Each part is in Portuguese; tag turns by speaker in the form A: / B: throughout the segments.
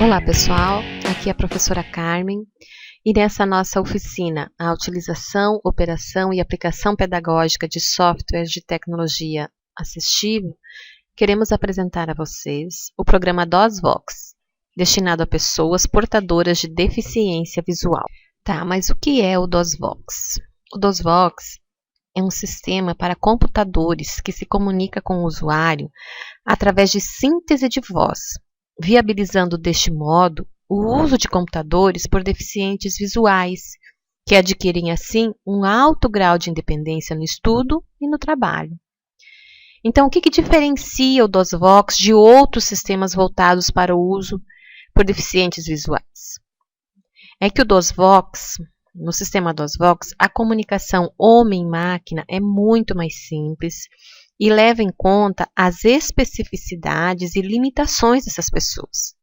A: Olá pessoal, aqui é a professora Carmen e nessa nossa oficina, a utilização, operação e aplicação pedagógica de softwares de tecnologia assistível, queremos apresentar a vocês o programa DOSVox, destinado a pessoas portadoras de deficiência visual. Tá, mas o que é o DOSVox? O DOSVox é um sistema para computadores que se comunica com o usuário através de síntese de voz, viabilizando deste modo o uso de computadores por deficientes visuais, que adquirem assim um alto grau de independência no estudo e no trabalho. Então, o que diferencia o DOSVox de outros sistemas voltados para o uso por deficientes visuais? É que o DOSVox, no sistema DOSVox, a comunicação homem-máquina é muito mais simples e leva em conta as especificidades e limitações dessas pessoas.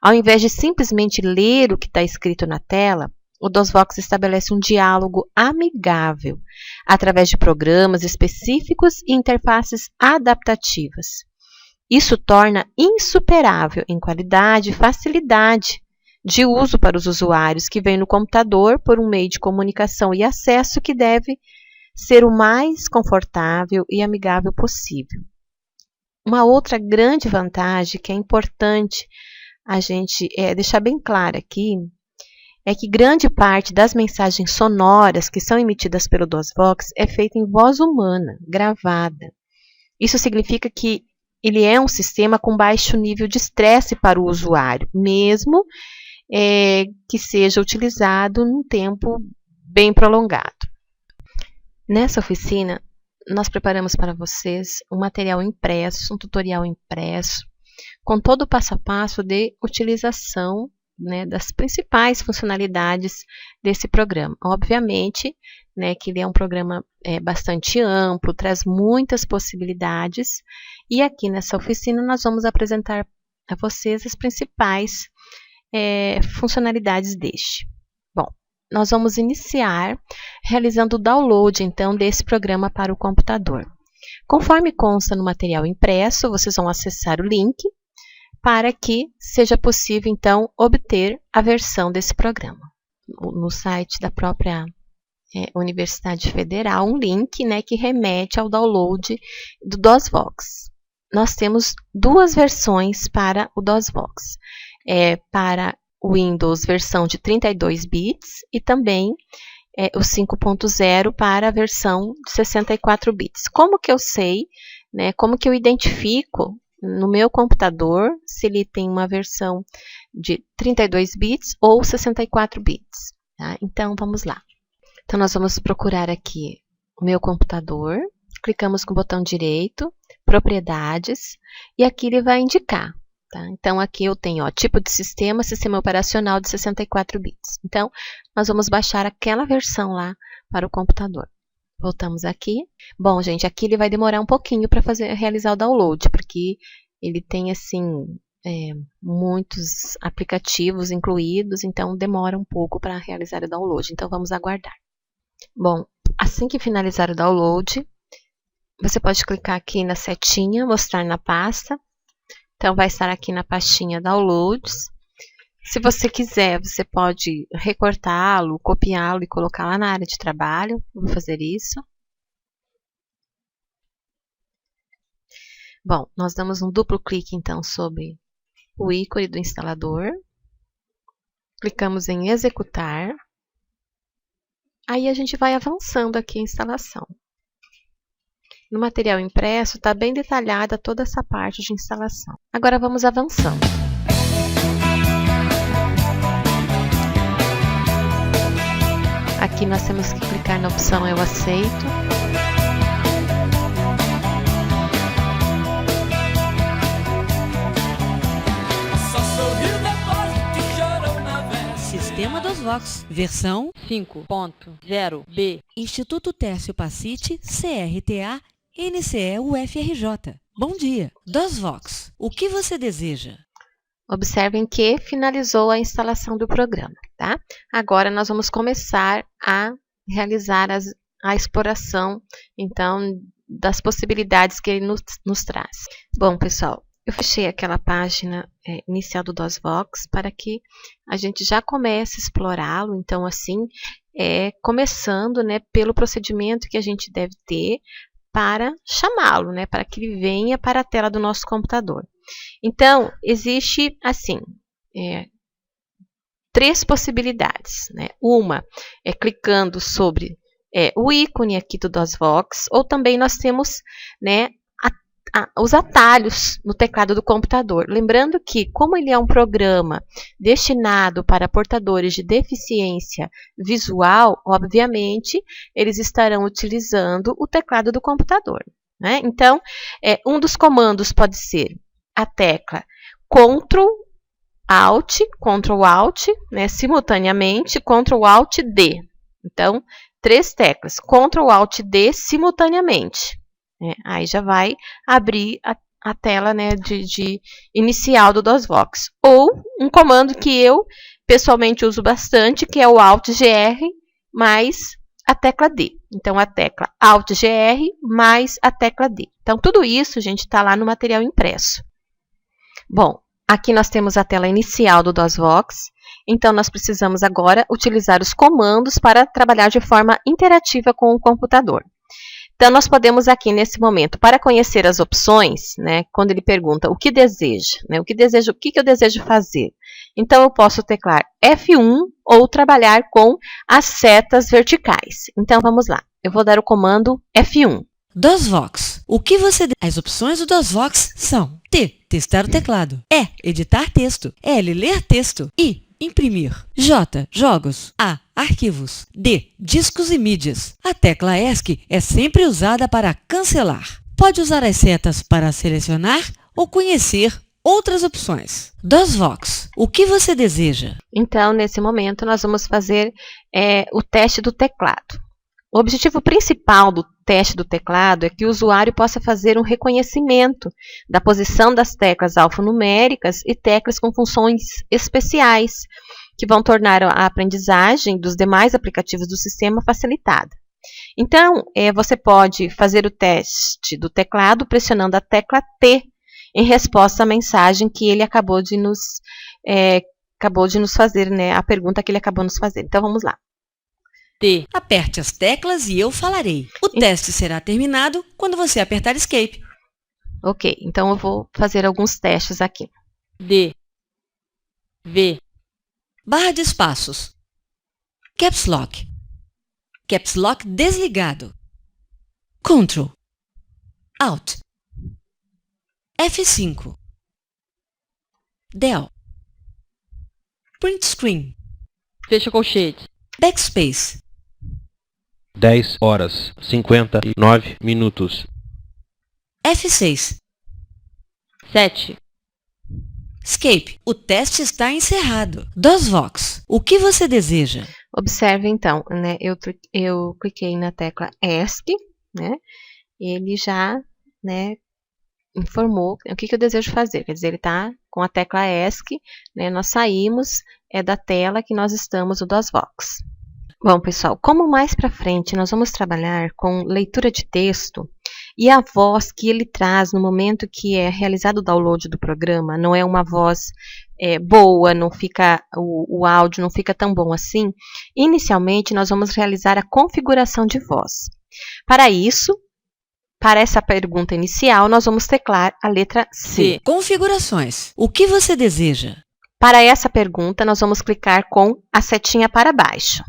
A: Ao invés de simplesmente ler o que está escrito na tela, o DOSVox estabelece um diálogo amigável através de programas específicos e interfaces adaptativas. Isso torna insuperável em qualidade e facilidade de uso para os usuários que veem no computador por um meio de comunicação e acesso que deve ser o mais confortável e amigável possível. Uma outra grande vantagem que é importante a gente deixar bem clara aqui é que grande parte das mensagens sonoras que são emitidas pelo DOSVox é feita em voz humana, gravada. Isso significa que ele é um sistema com baixo nível de estresse para o usuário, mesmo que seja utilizado num tempo bem prolongado. Nessa oficina, nós preparamos para vocês um material impresso, um tutorial impresso, com todo o passo a passo de utilização, das principais funcionalidades desse programa. Obviamente, que ele é um programa bastante amplo, traz muitas possibilidades, e aqui nessa oficina nós vamos apresentar a vocês as principais funcionalidades deste. Bom, nós vamos iniciar realizando o download, então, desse programa para o computador. Conforme consta no material impresso, vocês vão acessar o link para que seja possível, então, obter a versão desse programa. No site da própria Universidade Federal, um link que remete ao download do DOSVox. Nós temos duas versões para o DOSVox. Para o Windows versão de 32 bits e também o 5.0 para a versão de 64 bits. Como que eu sei, como que eu identifico no meu computador se ele tem uma versão de 32 bits ou 64 bits? Tá? Então, vamos lá. Então, nós vamos procurar aqui o meu computador, clicamos com o botão direito, propriedades, e aqui ele vai indicar. Tá? Então, aqui eu tenho tipo de sistema, sistema operacional de 64 bits. Então, nós vamos baixar aquela versão lá para o computador. Voltamos aqui. Bom, gente, aqui ele vai demorar um pouquinho para realizar o download, porque ele tem, assim, muitos aplicativos incluídos, então demora um pouco para realizar o download. Então, vamos aguardar. Bom, assim que finalizar o download, você pode clicar aqui na setinha, mostrar na pasta. Então, vai estar aqui na pastinha Downloads. Se você quiser, você pode recortá-lo, copiá-lo e colocar lá na área de trabalho. Vou fazer isso. Bom, nós damos um duplo clique, então, sobre o ícone do instalador. Clicamos em executar. Aí, a gente vai avançando aqui a instalação. No material impresso está bem detalhada toda essa parte de instalação. Agora vamos avançando. Aqui nós temos que clicar na opção Eu aceito.
B: Sistema DOSVox, versão 5.0b. Instituto Tércio Pacite, CRTA, NCE UFRJ. Bom dia. DOSVox, o que você deseja?
A: Observem que finalizou a instalação do programa, tá? Agora nós vamos começar a realizar a exploração, então, das possibilidades que ele nos traz. Bom, pessoal, eu fechei aquela página inicial do DOSVox para que a gente já comece a explorá-lo. Então, assim, começando, né, pelo procedimento que a gente deve ter para chamá-lo, né, para que ele venha para a tela do nosso computador. Então, existe, assim, 3 possibilidades, né? Uma é clicando sobre o ícone aqui do DOSVox, ou também nós temos, né, os atalhos no teclado do computador. Lembrando que, como ele é um programa destinado para portadores de deficiência visual, obviamente, eles estarão utilizando o teclado do computador, né? Então, um dos comandos pode ser a tecla Ctrl Alt, né, simultaneamente, Ctrl Alt D. Então, 3 teclas, Ctrl Alt D simultaneamente. Aí já vai abrir a tela, né, de inicial do DOSVox. Ou um comando que eu pessoalmente uso bastante, que é o Alt GR mais a tecla D. Então, a tecla Alt GR mais a tecla D. Então, tudo isso, gente, está lá no material impresso. Bom, aqui nós temos a tela inicial do DOSVox. Então, nós precisamos agora utilizar os comandos para trabalhar de forma interativa com o computador. Então, nós podemos aqui, nesse momento, para conhecer as opções, né, quando ele pergunta o que deseja, né, o que eu desejo fazer. Então, eu posso teclar F1 ou trabalhar com as setas verticais. Então, vamos lá. Eu vou dar o comando F1.
B: DOSVox, o que você... As opções do DOSVox são T, testar o teclado, E, editar texto, L, ler texto, I, imprimir, J, jogos, A, arquivos, D, discos e mídias. A tecla ESC é sempre usada para cancelar. Pode usar as setas para selecionar ou conhecer outras opções. DOSVox, o que você deseja?
A: Então, nesse momento, nós vamos fazer o teste do teclado. O objetivo principal do teste do teclado é que o usuário possa fazer um reconhecimento da posição das teclas alfanuméricas e teclas com funções especiais, que vão tornar a aprendizagem dos demais aplicativos do sistema facilitada. Então, você pode fazer o teste do teclado pressionando a tecla T em resposta à mensagem que ele acabou de nos fazer, né, a pergunta que ele acabou de nos fazer. Então, vamos lá.
B: T. Aperte as teclas e eu falarei. O teste será terminado quando você apertar Escape.
A: Ok, então eu vou fazer alguns testes aqui.
B: D. V. Barra de espaços. Caps Lock. Caps Lock desligado. Ctrl. Alt. F5. Del. Print Screen.
C: Fecha colchete.
B: Backspace.
D: 10 horas 59 minutos.
B: F6.
C: 7.
B: Escape. O teste está encerrado. DOSVox. O que você deseja?
A: Observe então, né? Eu cliquei na tecla ESC, né? Ele já, né, informou o que eu desejo fazer. Quer dizer, ele está com a tecla ESC, né? Nós saímos da tela que nós estamos no DOSVox. Bom, pessoal, como mais para frente nós vamos trabalhar com leitura de texto e a voz que ele traz no momento que é realizado o download do programa não é uma voz boa, não fica, o áudio não fica tão bom assim, inicialmente nós vamos realizar a configuração de voz. Para isso, para essa pergunta inicial, nós vamos teclar a letra C.
B: Configurações. O que você deseja?
A: Para essa pergunta, nós vamos clicar com a setinha para baixo.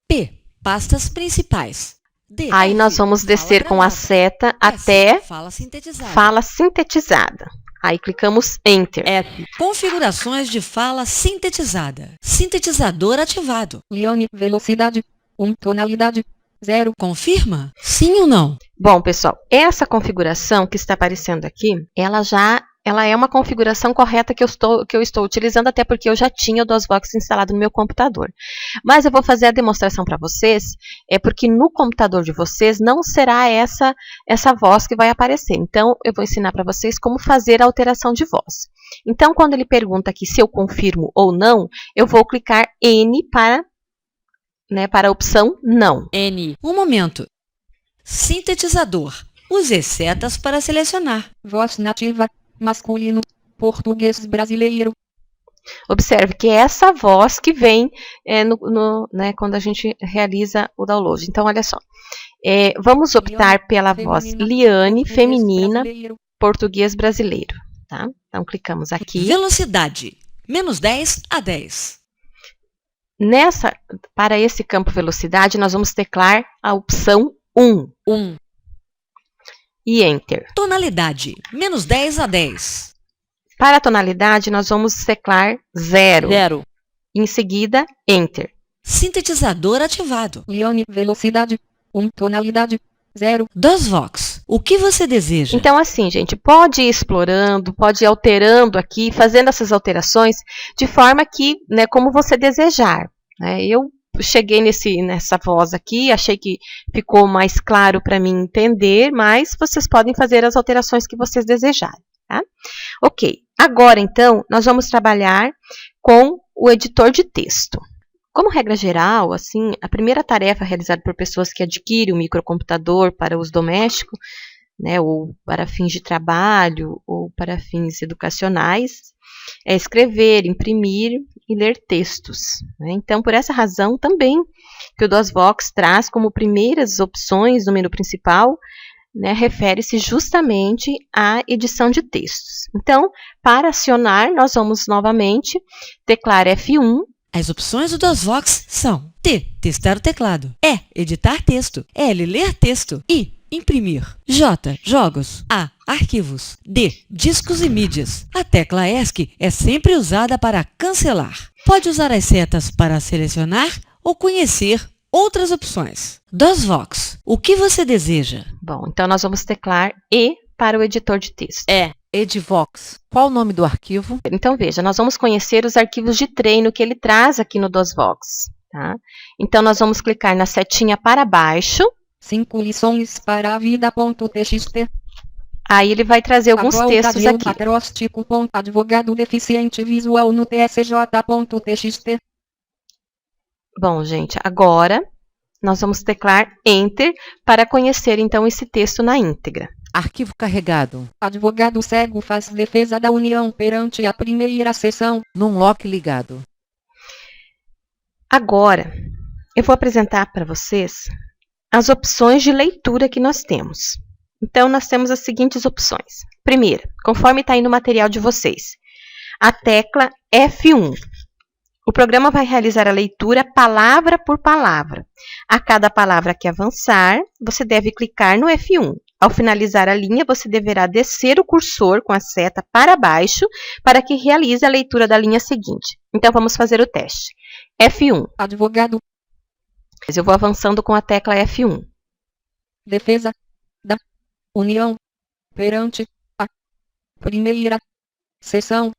B: P. Pastas principais. D.
A: Aí nós vamos descer com a seta até
B: Fala sintetizada.
A: fala sintetizada. Aí clicamos Enter.
C: S.
B: Configurações de fala sintetizada. Sintetizador ativado.
C: Ione, velocidade. 1, tonalidade. 0.
B: Confirma? Sim ou não?
A: Bom, pessoal, essa configuração que está aparecendo aqui, ela já ela é uma configuração correta que eu estou utilizando, até porque eu já tinha o DOSVox instalado no meu computador. Mas eu vou fazer a demonstração para vocês, porque no computador de vocês não será essa voz que vai aparecer. Então, eu vou ensinar para vocês como fazer a alteração de voz. Então, quando ele pergunta aqui se eu confirmo ou não, eu vou clicar N para a opção não.
B: N. Um momento. Sintetizador. Use setas para selecionar.
C: Voz nativa, masculino, português brasileiro.
A: Observe que é essa voz que vem quando a gente realiza o download. Então, olha só. Vamos optar pela voz Liane, feminina, português brasileiro. Tá? Então, clicamos aqui.
B: Velocidade. -10 a 10.
A: Para esse campo velocidade, nós vamos teclar a opção 1.
B: 1.
A: E Enter.
B: Tonalidade. -10 a 10.
A: Para a tonalidade, nós vamos teclar 0.
B: 0.
A: Em seguida, Enter.
B: Sintetizador ativado.
C: Liane, velocidade, 1, tonalidade, 0.
B: DOSVox. O que você deseja?
A: Então, assim, gente, pode ir explorando, pode ir alterando aqui, fazendo essas alterações de forma que, como você desejar. Eu cheguei nessa voz aqui, achei que ficou mais claro para mim entender, mas vocês podem fazer as alterações que vocês desejarem. Tá? Ok, agora então nós vamos trabalhar com o editor de texto. Como regra geral, assim, a primeira tarefa realizada por pessoas que adquirem um microcomputador para uso doméstico, ou para fins de trabalho, ou para fins educacionais, é escrever, imprimir e ler textos. Então, por essa razão também que o DOSVox traz como primeiras opções no menu principal, refere-se justamente à edição de textos. Então, para acionar, nós vamos novamente teclar F1.
B: As opções do DOSVox são T. Testar o teclado. E. Editar texto. L. Ler texto. I. Imprimir. J. Jogos. A. Arquivos. D. Discos e mídias. A tecla ESC é sempre usada para cancelar. Pode usar as setas para selecionar ou conhecer outras opções. DOSVox. O que você deseja?
A: Bom, então nós vamos teclar E para o editor de texto.
E: Edvox. Qual o nome do arquivo?
A: Então, veja, nós vamos conhecer os arquivos de treino que ele traz aqui no DOSVox. Tá? Então, nós vamos clicar na setinha para baixo.
C: 5 lições para a vida.txt.
A: Aí ele vai trazer alguns textos aqui.
C: Acróstico, advogado deficiente visual no tsj.txt.
A: Bom, gente, agora nós vamos teclar Enter para conhecer, então, esse texto na íntegra.
E: Arquivo carregado.
C: Advogado cego faz defesa da União perante a primeira sessão.
E: Num lock ligado.
A: Agora, eu vou apresentar para vocês as opções de leitura que nós temos. Então, nós temos as seguintes opções. Primeira, conforme está aí no material de vocês, a tecla F1. O programa vai realizar a leitura palavra por palavra. A cada palavra que avançar, você deve clicar no F1. Ao finalizar a linha, você deverá descer o cursor com a seta para baixo para que realize a leitura da linha seguinte. Então, vamos fazer o teste. F1.
C: Advogado.
A: Eu vou avançando com a tecla F1.
C: Defesa da União perante a primeira sessão.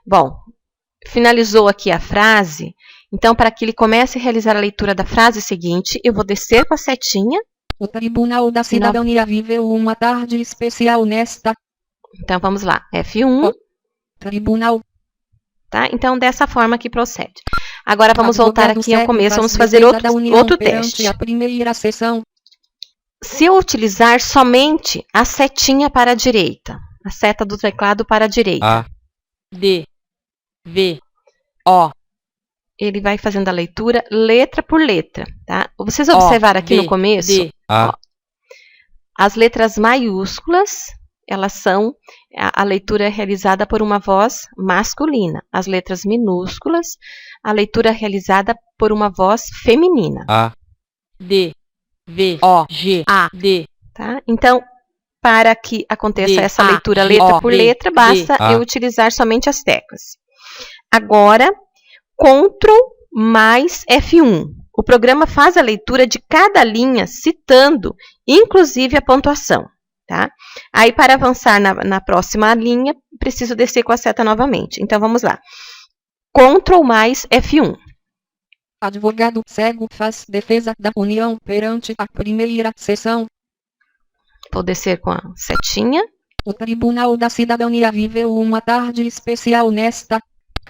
A: Bom, finalizou aqui a frase. Então, para que ele comece a realizar a leitura da frase seguinte, eu vou descer com a setinha.
C: O Tribunal da Cidadania viveu uma tarde especial nesta.
A: Então, vamos lá. F1.
C: Tribunal.
A: Tá? Então, dessa forma que procede. Agora, vamos voltar aqui ao começo. Vamos fazer outro teste.
C: A primeira sessão.
A: Se eu utilizar somente a setinha para a direita, a seta do teclado para a direita.
E: A. D. V. O.
A: Ele vai fazendo a leitura letra por letra, tá? Vocês observaram aqui no começo, as letras maiúsculas, elas são, a leitura é realizada por uma voz masculina. As letras minúsculas, a leitura é realizada por uma voz feminina.
E: A. D. V. O. G. A. D.
A: Tá? Então, para que aconteça essa leitura letra por letra, basta eu utilizar somente as teclas. Agora, Ctrl mais F1. O programa faz a leitura de cada linha, citando, inclusive, a pontuação. tá? Aí, para avançar na próxima linha, preciso descer com a seta novamente. Então, vamos lá. Ctrl mais F1.
C: Advogado cego faz defesa da União perante a primeira sessão.
A: Vou descer com a setinha.
C: O Tribunal da Cidadania viveu uma tarde especial nesta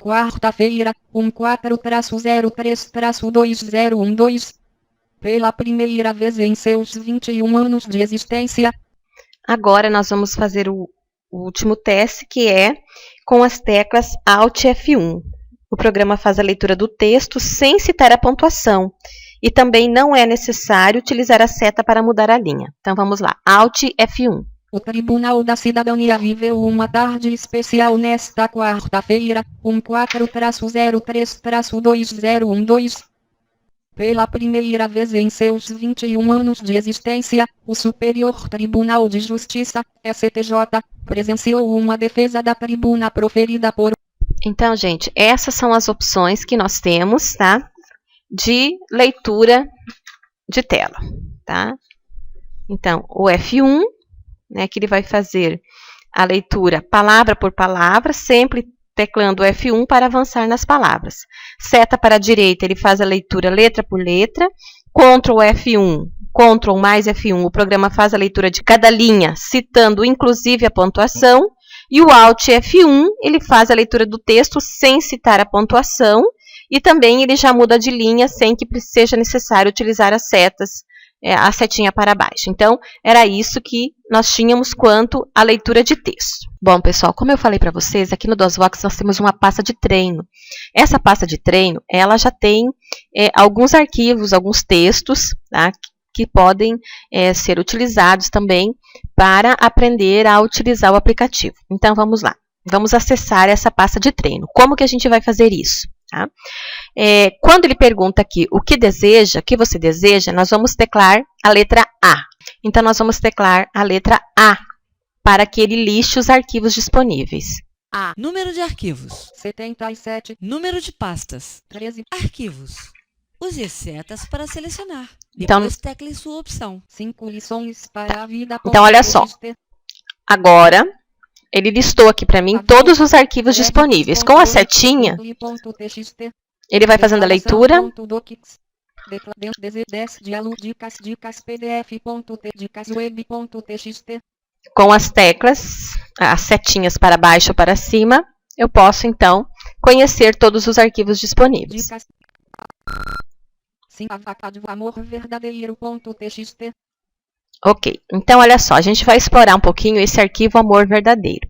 C: quarta-feira, 14-03-2012. Pela primeira vez em seus 21 anos de existência.
A: Agora nós vamos fazer o último teste, que é com as teclas Alt F1. O programa faz a leitura do texto sem citar a pontuação. E também não é necessário utilizar a seta para mudar a linha. Então vamos lá, Alt F1.
C: O Tribunal da Cidadania viveu uma tarde especial nesta quarta-feira, 14-03-2012. Pela primeira vez em seus 21 anos de existência, o Superior Tribunal de Justiça, STJ, presenciou uma defesa da tribuna proferida por...
A: Então, gente, essas são as opções que nós temos, tá? De leitura de tela, tá? Então, o F1, né, que ele vai fazer a leitura palavra por palavra, sempre teclando o F1 para avançar nas palavras. Seta para a direita, ele faz a leitura letra por letra. Ctrl F1, Ctrl mais F1, o programa faz a leitura de cada linha, citando inclusive a pontuação. E o Alt F1, ele faz a leitura do texto sem citar a pontuação. E também ele já muda de linha sem que seja necessário utilizar as setas, a setinha para baixo. Então, era isso que nós tínhamos quanto à leitura de texto. Bom, pessoal, como eu falei para vocês, aqui no DOSVox nós temos uma pasta de treino. Essa pasta de treino, ela já tem alguns arquivos, alguns textos, tá, que podem ser utilizados também para aprender a utilizar o aplicativo. Então, vamos lá. Vamos acessar essa pasta de treino. Como que a gente vai fazer isso? Tá? Quando ele pergunta aqui o que deseja, o que você deseja, nós vamos teclar a letra A. Então, nós vamos teclar a letra A para que ele liste os arquivos disponíveis.
E: A.
B: Número de arquivos.
C: 77,
B: Número de pastas.
C: 13,
B: Arquivos. Use as setas para selecionar.
A: Então-
B: Depois tecle sua opção.
C: 5 lições para a vida.
A: Então, olha só. Agora, ele listou aqui para mim todos os arquivos disponíveis. Com a setinha, ele vai fazendo a leitura. Com as teclas, as setinhas para baixo ou para cima, eu posso, então, conhecer todos os arquivos disponíveis. Ok, então olha só, a gente vai explorar um pouquinho esse arquivo Amor Verdadeiro.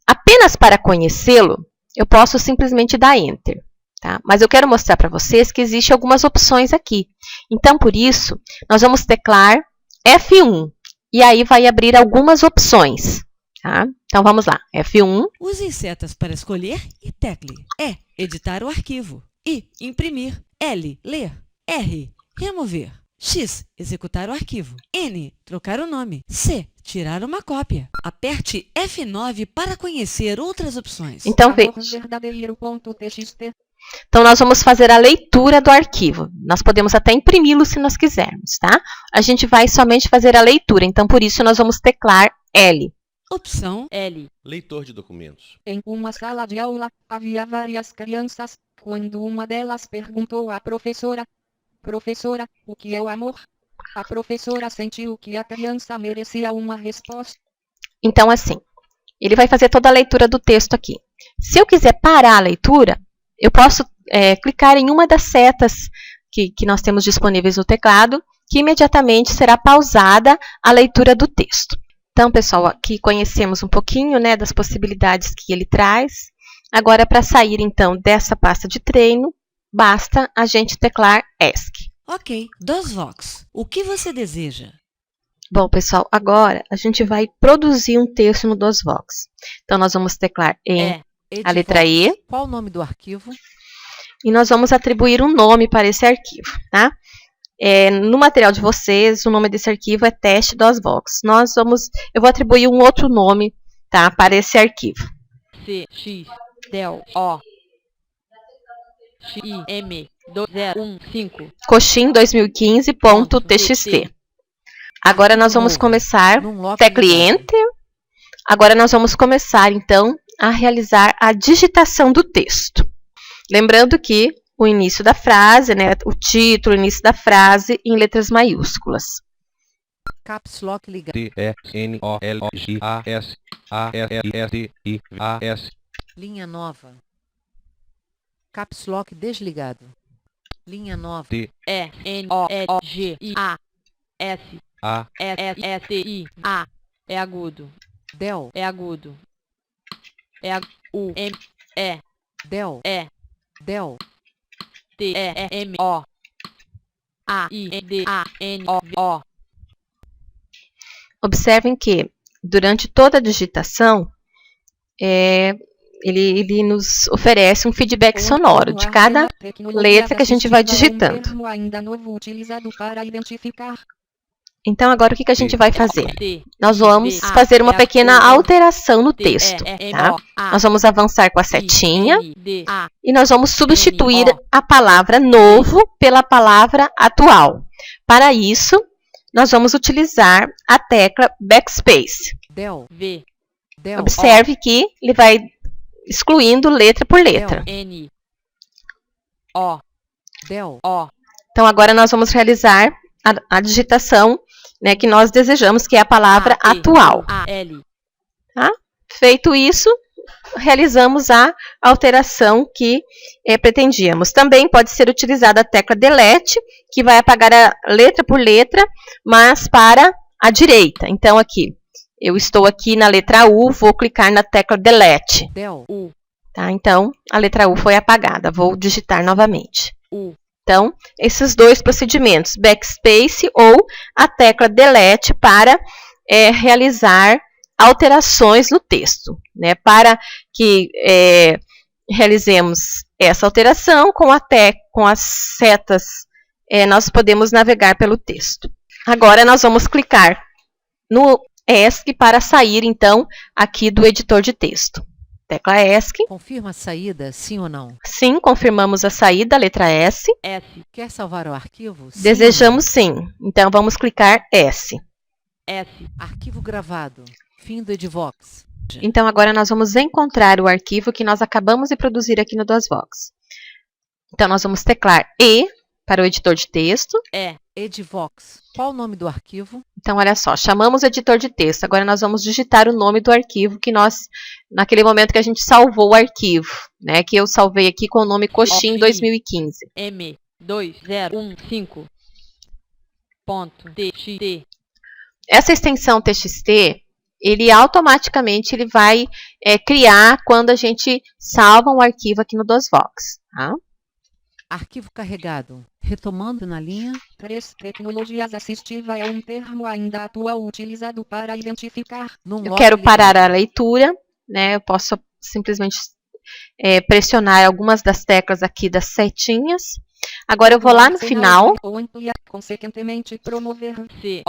A: Apenas para conhecê-lo, eu posso simplesmente dar Enter. Tá? Mas eu quero mostrar para vocês que existem algumas opções aqui. Então, por isso, nós vamos teclar F1. E aí vai abrir algumas opções. Tá? Então, vamos lá. F1.
B: Use as setas para escolher e tecle. E. Editar o arquivo. I. Imprimir. L. Ler. R. Remover. X. Executar o arquivo. N. Trocar o nome. C. Tirar uma cópia. Aperte F9 para conhecer outras opções.
A: Então, nós vamos fazer a leitura do arquivo. Nós podemos até imprimi-lo se nós quisermos, tá? A gente vai somente fazer a leitura. Então, por isso, nós vamos teclar L.
B: Opção
E: L.
D: Leitor de documentos.
C: Em uma sala de aula, havia várias crianças, quando uma delas perguntou à professora: Professora, o que é o amor? A professora sentiu que a criança merecia uma resposta.
A: Então, assim, ele vai fazer toda a leitura do texto aqui. Se eu quiser parar a leitura, eu posso clicar em uma das setas que nós temos disponíveis no teclado, que imediatamente será pausada a leitura do texto. Então, pessoal, aqui conhecemos um pouquinho, né, das possibilidades que ele traz. Agora, para sair, então, dessa pasta de treino, basta a gente teclar ESC.
B: Ok. DOSVox. O que você deseja?
A: Bom, pessoal, agora a gente vai produzir um texto no DOSVox. Então, nós vamos teclar a letra E.
E: Qual o nome do arquivo?
A: E nós vamos atribuir um nome para esse arquivo, tá? No material de vocês, o nome desse arquivo é teste DOSVox. Eu vou atribuir um outro nome, tá, para esse arquivo.
E: C, X, Del, O, X, M, 2015.
A: Coxim2015.txt. Agora nós vamos começar, tecle Enter. Agora nós vamos começar, então, a realizar a digitação do texto. Lembrando que o início da frase, né, o título, o início da frase em letras maiúsculas.
B: Caps Lock ligado.
D: T-E-N-O-L-G-A-S-A-S-S-I-A-S.
B: Linha nova. Caps Lock desligado. Linha nova.
E: E-N-O-L-G-A-S-S-S-I-A. É agudo.
B: Del.
E: É agudo. U-M-E.
B: Del.
E: E.
B: Del.
E: T-E-M-O. A-I-D-A-N-O.
A: Observem que, durante toda a digitação, ele nos oferece um feedback sonoro de cada letra que a gente vai digitando.
C: Ainda novo utilizado para identificar.
A: Então, agora o que a gente vai fazer?
E: T.
A: Nós vamos fazer uma pequena alteração no texto. Tá? Nós vamos avançar com a setinha e nós vamos substituir a palavra novo pela palavra atual. Para isso, nós vamos utilizar a tecla Backspace.
B: Del.
E: V.
B: Del.
A: Observe que ele vai excluindo letra por letra.
E: N. O.
B: Del.
E: O.
A: Então, agora nós vamos realizar a digitação, né, que nós desejamos, que é a palavra atual.
E: A-L.
A: Tá? Feito isso, realizamos a alteração que pretendíamos. Também pode ser utilizada a tecla Delete, que vai apagar a letra por letra, mas para a direita. Então, aqui, eu estou aqui na letra U, vou clicar na tecla Delete.
B: Del.
E: U.
A: Tá? Então, a letra U foi apagada. Vou digitar novamente.
E: U.
A: Então, esses dois procedimentos, Backspace ou a tecla Delete, para realizar alterações no texto. Né? Para que realizemos essa alteração, com as setas, nós podemos navegar pelo texto. Agora, nós vamos clicar no ESC para sair, então, aqui do editor de texto. Tecla ESC.
B: Confirma a saída, sim ou não?
A: Sim, confirmamos a saída, letra S.
E: S.
B: Quer salvar o arquivo? Sim
A: Desejamos sim. Então, vamos clicar S.
E: S.
B: ou não? Arquivo gravado. Fim do Edvox.
A: Então, agora nós vamos encontrar o arquivo que nós acabamos de produzir aqui no DOSVox. Então, nós vamos teclar E para o editor de texto.
E: E.
B: Edvox. Qual o nome do arquivo?
A: Então, olha só, chamamos o editor de texto. Agora, nós vamos digitar o nome do arquivo que nós, naquele momento que a gente salvou o arquivo, né? Que eu salvei aqui com o nome Coxim 2015.
E: M2015.txt.
A: Essa extensão TXT, ele automaticamente vai criar quando a gente salva um arquivo aqui no DOSVox. Tá?
B: Arquivo carregado. Retomando na linha.
C: 3. Tecnologias assistiva é um termo ainda atual utilizado para identificar.
A: Eu quero parar a leitura, né? Eu posso simplesmente pressionar algumas das teclas aqui das setinhas. Agora eu vou lá no final.
C: Ou ampliar, consequentemente promover.
E: C.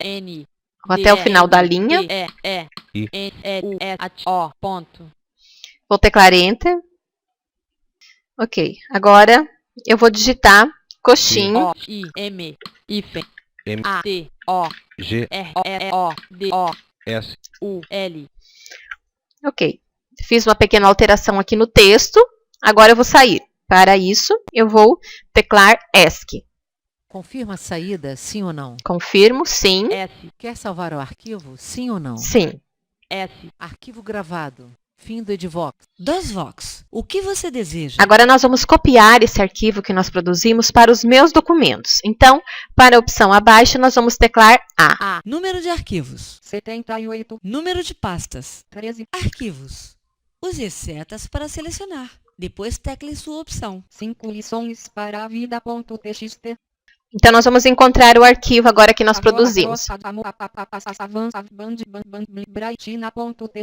E: N.
A: Vou até o final da linha.
E: O. Ponto.
A: Vou teclar Enter. Ok. Agora eu vou digitar Coxim.
E: O. I. M. Hífen.
D: M.
E: A. T. O.
D: G.
E: R. O. D. O.
D: S.
E: U. L.
A: Ok. Fiz uma pequena alteração aqui no texto. Agora eu vou sair. Para isso, eu vou teclar ESC.
B: Confirma a saída, sim ou não?
A: Confirmo, sim.
E: S.
B: Quer salvar o arquivo, sim ou não?
A: Sim.
E: S.
B: Arquivo gravado. Fim do Edvox. DOSVox. O que você deseja?
A: Agora nós vamos copiar esse arquivo que nós produzimos para os meus documentos. Então, para a opção abaixo, nós vamos teclar A.
B: Número de arquivos.
C: 78.
B: Número de pastas.
C: 13.
B: Arquivos. Use as setas para selecionar. Depois tecle sua opção.
C: 5 lições para a vida.txt.
A: Então, nós vamos encontrar o arquivo agora que nós produzimos.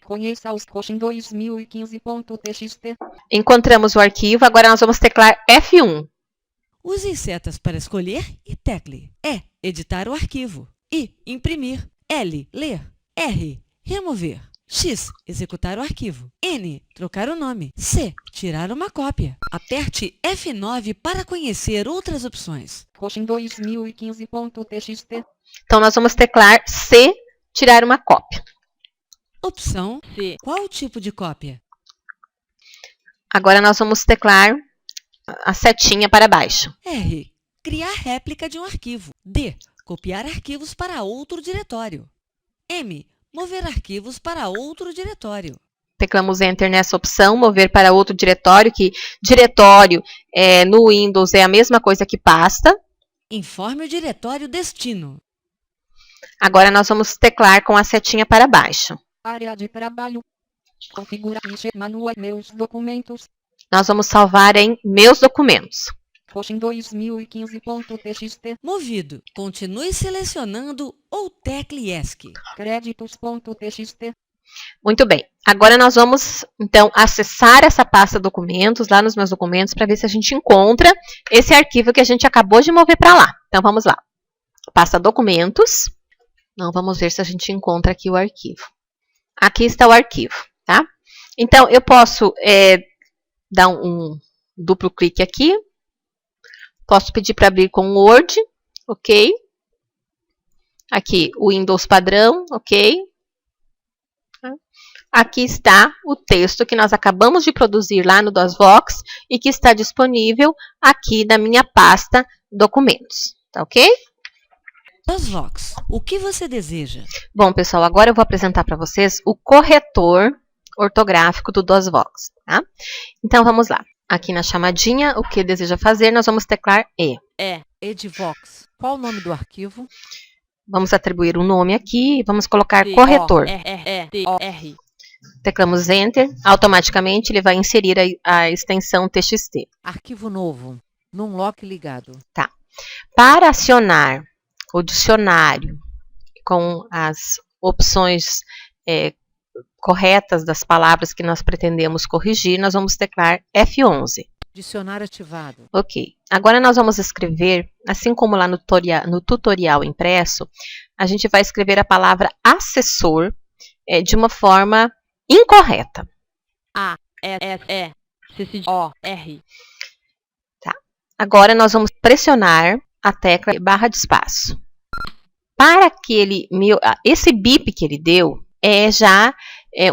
C: Conheça os Coxim 2015.txt.
A: Encontramos o arquivo, agora nós vamos teclar F1.
B: Use as setas para escolher e tecle. E. Editar o arquivo. I. Imprimir. L. Ler. R. Remover. X. Executar o arquivo. N. Trocar o nome. C. Tirar uma cópia. Aperte F9 para conhecer outras opções.
C: Roxin 2015.txt.
A: Então, nós vamos teclar C, tirar uma cópia.
B: Opção
E: C.
B: Qual o tipo de cópia?
A: Agora, nós vamos teclar a setinha para baixo.
B: R. Criar réplica de um arquivo. D. Copiar arquivos para outro diretório. M. Mover arquivos para outro diretório.
A: Teclamos Enter nessa opção, mover para outro diretório, que diretório no Windows é a mesma coisa que pasta.
B: Informe o diretório destino.
A: Agora, nós vamos teclar com a setinha para baixo.
C: Área de trabalho. Configura ficha manual meus documentos.
A: Nós vamos salvar em Meus Documentos.
C: Roxin 2015.txt.
B: Movido. Continue selecionando ou tecle ESC.
C: Créditos.txt.
A: Muito bem. Agora, nós vamos, então, acessar essa pasta documentos, lá nos Meus Documentos, para ver se a gente encontra esse arquivo que a gente acabou de mover para lá. Então, vamos lá. Pasta documentos. Não, vamos ver se a gente encontra aqui o arquivo. Aqui está o arquivo, tá? Então, eu posso dar um duplo clique aqui. Posso pedir para abrir com o Word, ok? Aqui, o Windows padrão, ok? Aqui está o texto que nós acabamos de produzir lá no DOSVox e que está disponível aqui na minha pasta documentos, tá ok?
B: DOSVox. O que você deseja?
A: Bom, pessoal, agora eu vou apresentar para vocês o corretor ortográfico do DOSVox, tá? Então, vamos lá. Aqui na chamadinha, o que deseja fazer, nós vamos teclar E.
E: Edvox. Qual o nome do arquivo?
A: Vamos atribuir um nome aqui e vamos colocar corretor.
E: C-O-R-R-T-O-R.
A: Teclamos Enter, automaticamente ele vai inserir a extensão TXT.
E: Arquivo novo. Numlock ligado.
A: Tá. Para acionar o dicionário com as opções corretas das palavras que nós pretendemos corrigir, nós vamos teclar F11.
E: Dicionário ativado.
A: Ok. Agora nós vamos escrever, assim como lá no tutorial impresso, a gente vai escrever a palavra assessor de uma forma incorreta.
E: A-S-S-E-C-O-R.
A: Tá. Agora nós vamos pressionar a tecla barra de espaço. Para que esse bip que ele deu é já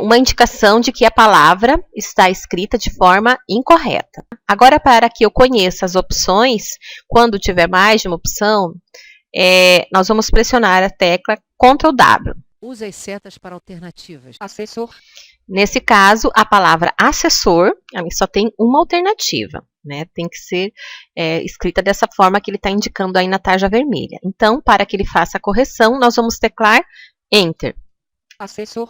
A: uma indicação de que a palavra está escrita de forma incorreta. Agora, para que eu conheça as opções, quando tiver mais de uma opção, nós vamos pressionar a tecla Ctrl W.
E: Use as setas para alternativas.
C: Assessor.
A: Nesse caso, a palavra assessor só tem uma alternativa, né? Tem que ser escrita dessa forma que ele está indicando aí na tarja vermelha. Então, para que ele faça a correção, nós vamos teclar Enter.
C: Assessor.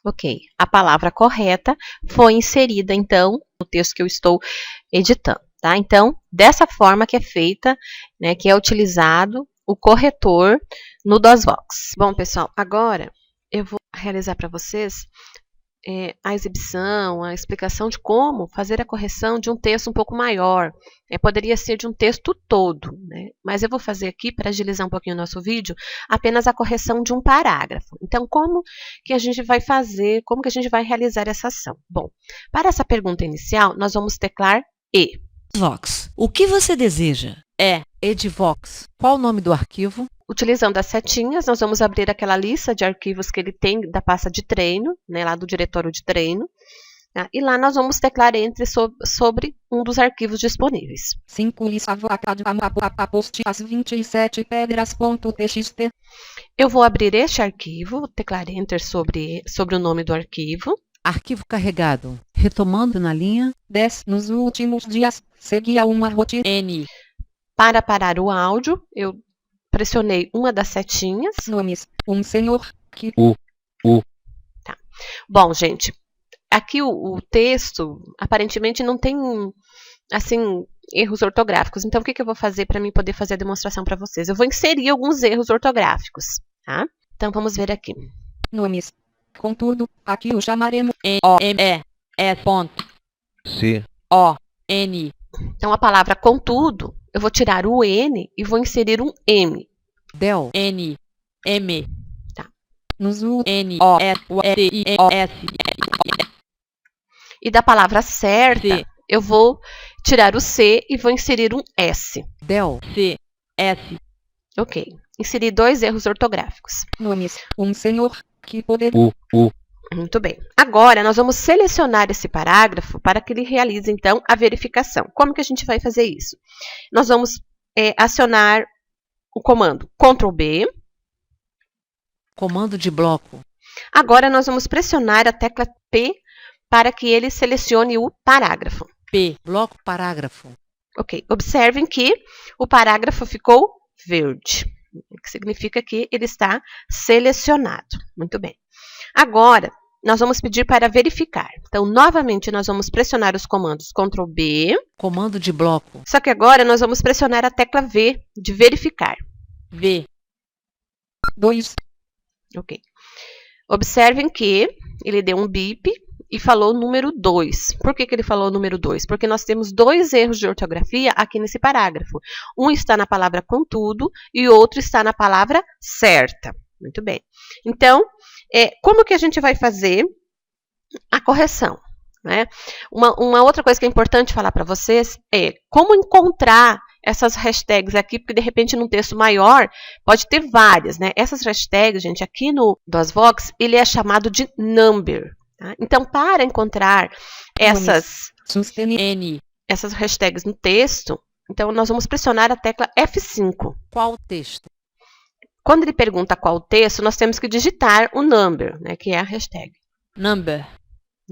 A: Ok. A palavra correta foi inserida, então, no texto que eu estou editando, tá? Então, dessa forma que é feita, né, que é utilizado o corretor no DOSVox. Bom, pessoal, agora eu vou realizar para vocês a exibição, a explicação de como fazer a correção de um texto um pouco maior. Poderia ser de um texto todo, né? Mas eu vou fazer aqui, para agilizar um pouquinho o nosso vídeo, apenas a correção de um parágrafo. Então, como que a gente vai fazer, como que a gente vai realizar essa ação? Bom, para essa pergunta inicial, nós vamos teclar E.
B: DOSVox. O que você deseja?
E: Edvox. Qual o nome do arquivo?
A: Utilizando as setinhas, nós vamos abrir aquela lista de arquivos que ele tem da pasta de treino, né, lá do diretório de treino. Tá? E lá nós vamos teclar Enter sobre um dos arquivos disponíveis.
C: 5 aposte as 27 pedras.txt.
A: Eu vou abrir este arquivo, teclar Enter sobre o nome do arquivo.
E: Arquivo carregado. Retomando na linha
C: 10 nos últimos dias, seguia uma rotina.
E: N.
A: Para parar o áudio, eu pressionei uma das setinhas.
C: Nomes. Um senhor que...
A: Tá. Bom, gente, aqui o texto, aparentemente, não tem, assim, erros ortográficos. Então, o que eu vou fazer para mim poder fazer a demonstração para vocês? Eu vou inserir alguns erros ortográficos, tá? Então, vamos ver aqui.
C: Nomes. Contudo, aqui o chamaremos
E: C-O-N.
A: Então, a palavra contudo, eu vou tirar o N e vou inserir um M.
E: Del. N. M.
A: Tá.
C: nos U,
E: N-O-S-U-T-I-O-S.
A: E da palavra certa,
E: C.
A: eu vou tirar o C e vou inserir um S.
B: Del,
E: C. S.
A: Ok. Inseri 2 erros ortográficos.
C: nomes, um senhor, que poder,
D: U,
A: Muito bem. Agora, nós vamos selecionar esse parágrafo para que ele realize, então, a verificação. Como que a gente vai fazer isso? Nós vamos acionar o comando Ctrl+B.
B: comando de bloco.
A: Agora, nós vamos pressionar a tecla P para que ele selecione o parágrafo.
E: P.
B: Bloco parágrafo.
A: Ok. Observem que o parágrafo ficou verde, o que significa que ele está selecionado. Muito bem. Agora, nós vamos pedir para verificar. Então, novamente, nós vamos pressionar os comandos Ctrl+B,
B: Comando de bloco.
A: só que agora nós vamos pressionar a tecla V de verificar.
E: V.
C: 2,
A: Ok. Observem que ele deu um bip e falou o número 2. Por que ele falou o número 2? Porque nós temos 2 erros de ortografia aqui nesse parágrafo. Um está na palavra contudo e o outro está na palavra certa. Muito bem. Então, como que a gente vai fazer a correção? Né? Uma outra coisa que é importante falar para vocês é como encontrar essas hashtags aqui, porque de repente num texto maior pode ter várias, né? Essas hashtags, gente, aqui no DOSVox, ele é chamado de number. Tá? Então, para encontrar essas
E: N.
A: hashtags no texto, então nós vamos pressionar a tecla F5.
B: Qual texto?
A: Quando ele pergunta qual texto, nós temos que digitar o number, né, que é a hashtag.
E: Number.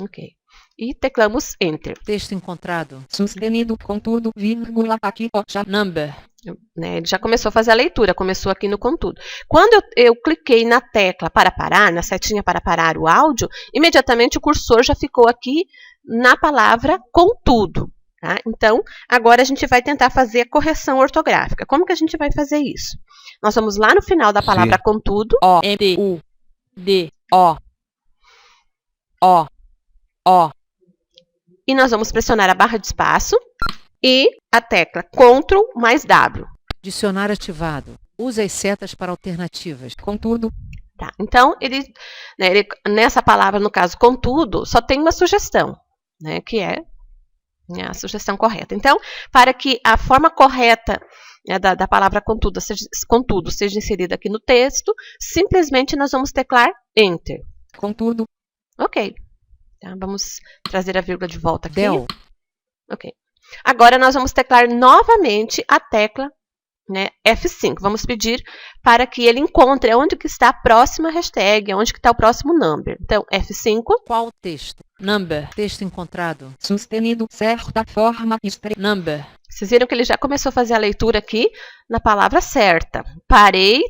A: Ok. E teclamos Enter.
B: Texto encontrado.
C: sustenido, contudo, vírgula, aqui, ó, já,
E: Number.
A: Né, ele já começou a fazer a leitura, começou aqui no contudo. Quando eu cliquei na tecla para parar, na setinha para parar o áudio, imediatamente o cursor já ficou aqui na palavra contudo. Tá? Então, agora a gente vai tentar fazer a correção ortográfica. Como que a gente vai fazer isso? Nós vamos lá no final da palavra
D: Sim.
A: contudo.
E: O. M. T. U. D. O. O. O.
A: E nós vamos pressionar a barra de espaço e a tecla Ctrl+W.
B: Dicionário ativado. Use as setas para alternativas.
C: contudo,
A: Tá? Então, nessa palavra, no caso, contudo, só tem uma sugestão, né, que é a sugestão correta. Então, para que a forma correta, né, da palavra contudo seja inserida aqui no texto, simplesmente nós vamos teclar Enter.
C: contudo,
A: Ok. Tá, vamos trazer a vírgula de volta aqui.
B: Del,
A: Ok. Agora, nós vamos teclar novamente a tecla, né, F5. Vamos pedir para que ele encontre onde que está a próxima hashtag, onde que está o próximo number. Então, F5.
B: qual texto?
E: Number.
B: Texto encontrado.
C: sustenido, certa forma,
E: Number.
A: Vocês viram que ele já começou a fazer a leitura aqui na palavra certa. Parei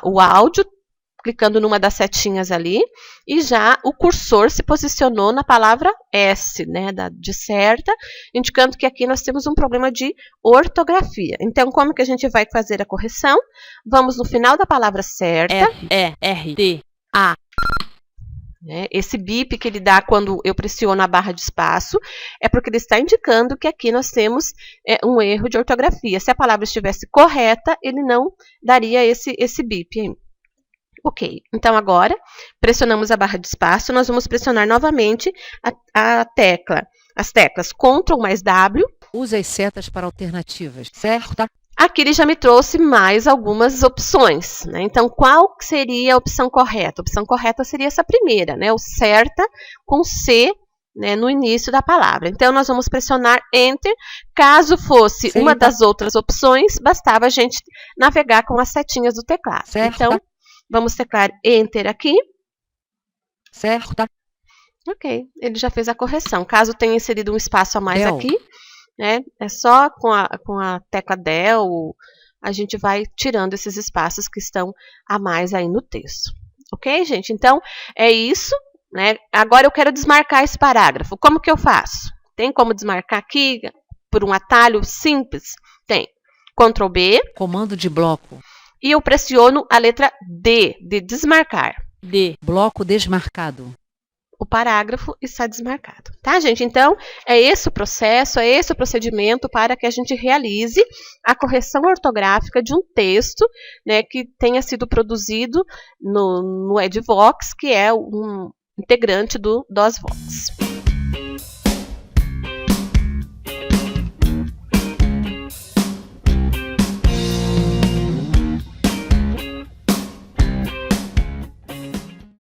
A: o áudio, clicando numa das setinhas ali, e já o cursor se posicionou na palavra S, né, de certa, indicando que aqui nós temos um problema de ortografia. Então, como que a gente vai fazer a correção? Vamos no final da palavra certa.
E: F. E. R. T. A.
A: Né, esse bip que ele dá quando eu pressiono a barra de espaço é porque ele está indicando que aqui nós temos um erro de ortografia. Se a palavra estivesse correta, ele não daria esse bip aí. Ok, então agora pressionamos a barra de espaço, nós vamos pressionar novamente as teclas Ctrl+W.
B: Use as setas para alternativas.
C: certa,
A: Aqui ele já me trouxe mais algumas opções, né? Então, qual seria a opção correta? A opção correta seria essa primeira, né? O certa com C, né, no início da palavra. Então, nós vamos pressionar Enter. Caso fosse
C: Certa.
A: uma das outras opções, bastava a gente navegar com as setinhas do teclado.
C: Certa.
A: Então, vamos teclar Enter aqui.
C: certa,
A: Ok, ele já fez a correção. Caso tenha inserido um espaço a mais
B: Del.
A: aqui, né, é só com a tecla Del, a gente vai tirando esses espaços que estão a mais aí no texto. Ok, gente? Então, é isso. Né? Agora eu quero desmarcar esse parágrafo. Como que eu faço? Tem como desmarcar aqui por um atalho simples? Tem. Ctrl+B
B: Comando de bloco.
A: e eu pressiono a letra D, de desmarcar.
E: D.
B: Bloco desmarcado.
A: o parágrafo está desmarcado. Tá, gente? Então, é esse o processo, é esse o procedimento para que a gente realize a correção ortográfica de um texto, né, que tenha sido produzido no EdVox, que é um integrante do DOSVox.